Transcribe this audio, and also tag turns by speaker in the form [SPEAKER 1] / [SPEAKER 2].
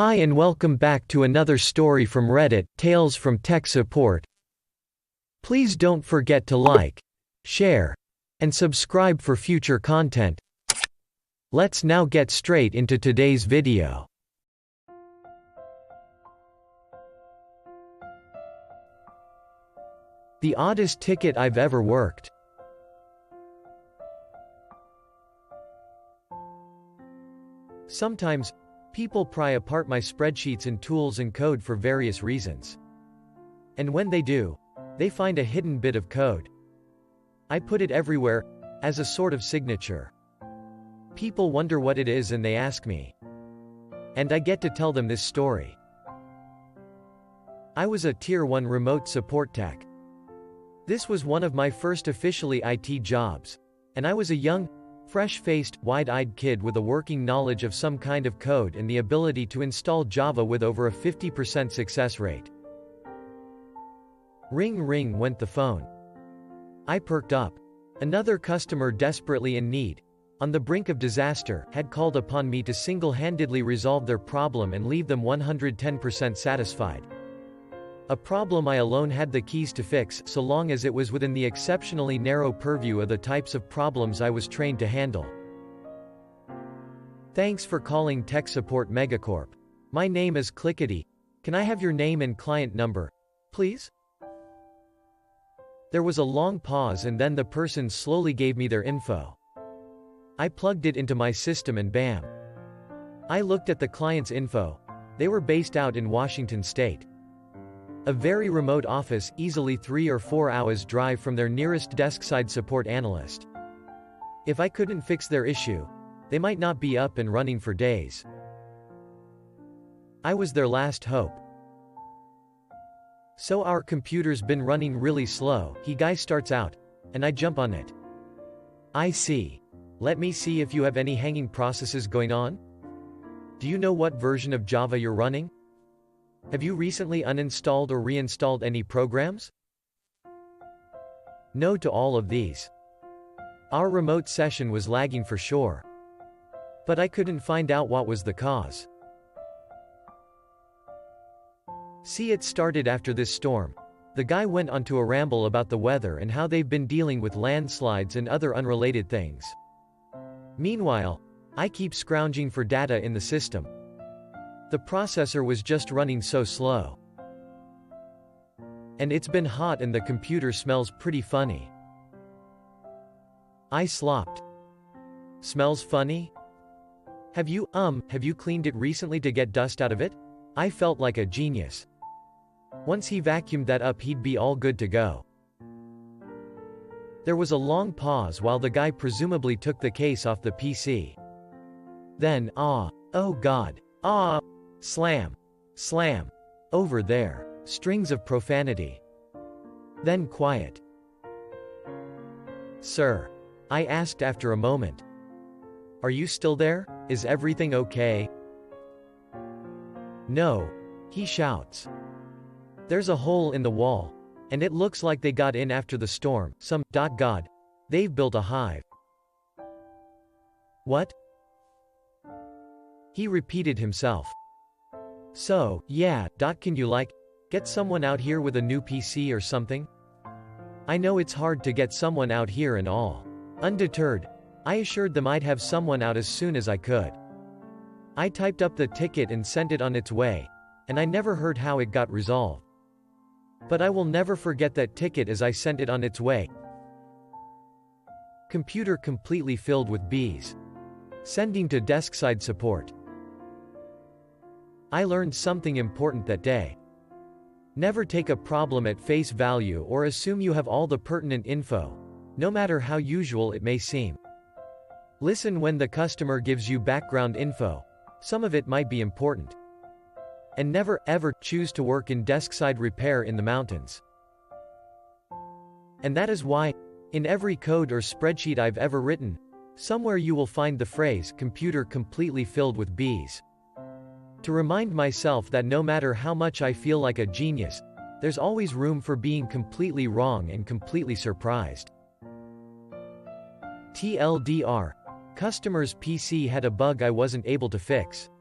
[SPEAKER 1] Hi and welcome back to another story from Reddit, Tales from Tech Support. Please don't forget to like, share, and subscribe for future content. Let's now get straight into today's video. The oddest ticket I've ever worked. Sometimes, people pry apart my spreadsheets and tools and code for various reasons. And when they do, they find a hidden bit of code. I put it everywhere, as a sort of signature. People wonder what it is and they ask me. And I get to tell them this story. I was a Tier 1 remote support tech. This was one of my first officially IT jobs, and I was a young, fresh-faced, wide-eyed kid with a working knowledge of some kind of code and the ability to install Java with over a 50% success rate. Ring ring went the phone. I perked up. Another customer desperately in need, on the brink of disaster, had called upon me to single-handedly resolve their problem and leave them 110% satisfied. A problem I alone had the keys to fix, so long as it was within the exceptionally narrow purview of the types of problems I was trained to handle. Thanks for calling Tech Support Megacorp. My name is Clickety. Can I have your name and client number, please? There was a long pause and then the person slowly gave me their info. I plugged it into my system and bam. I looked at the client's info. They were based out in Washington State. A very remote office, easily 3 or 4 hours drive from their nearest desk-side support analyst. If I couldn't fix their issue, they might not be up and running for days. I was their last hope. So our computer's been running really slow, guy starts out, and I jump on it. I see. Let me see if you have any hanging processes going on. Do you know what version of Java you're running? Have you recently uninstalled or reinstalled any programs? No to all of these. Our remote session was lagging for sure. But I couldn't find out what was the cause. See, it started after this storm. The guy went onto a ramble about the weather and how they've been dealing with landslides and other unrelated things. Meanwhile, I keep scrounging for data in the system. The processor was just running so slow. And it's been hot and the computer smells pretty funny. I slopped. Smells funny? Have you cleaned it recently to get dust out of it? I felt like a genius. Once he vacuumed that up, he'd be all good to go. There was a long pause while the guy presumably took the case off the PC. Then, oh God, slam, slam, over there, strings of profanity. Then quiet. Sir, I asked after a moment. Are you still there? Is everything okay? No, he shouts. There's a hole in the wall, and it looks like they got in after the storm. God, they've built a hive. What? He repeated himself. So, yeah, can you get someone out here with a new PC or something? I know it's hard to get someone out here and all. Undeterred, I assured them I'd have someone out as soon as I could. I typed up the ticket and sent it on its way, and I never heard how it got resolved. But I will never forget that ticket as I sent it on its way. Computer completely filled with bees. Sending to desk-side support. I learned something important that day. Never take a problem at face value or assume you have all the pertinent info, no matter how usual it may seem. Listen when the customer gives you background info. Some of it might be important. And never, ever, choose to work in desk-side repair in the mountains. And that is why, in every code or spreadsheet I've ever written, somewhere you will find the phrase, computer completely filled with bees. To remind myself that no matter how much I feel like a genius, there's always room for being completely wrong and completely surprised. TLDR. Customer's PC had a bug I wasn't able to fix.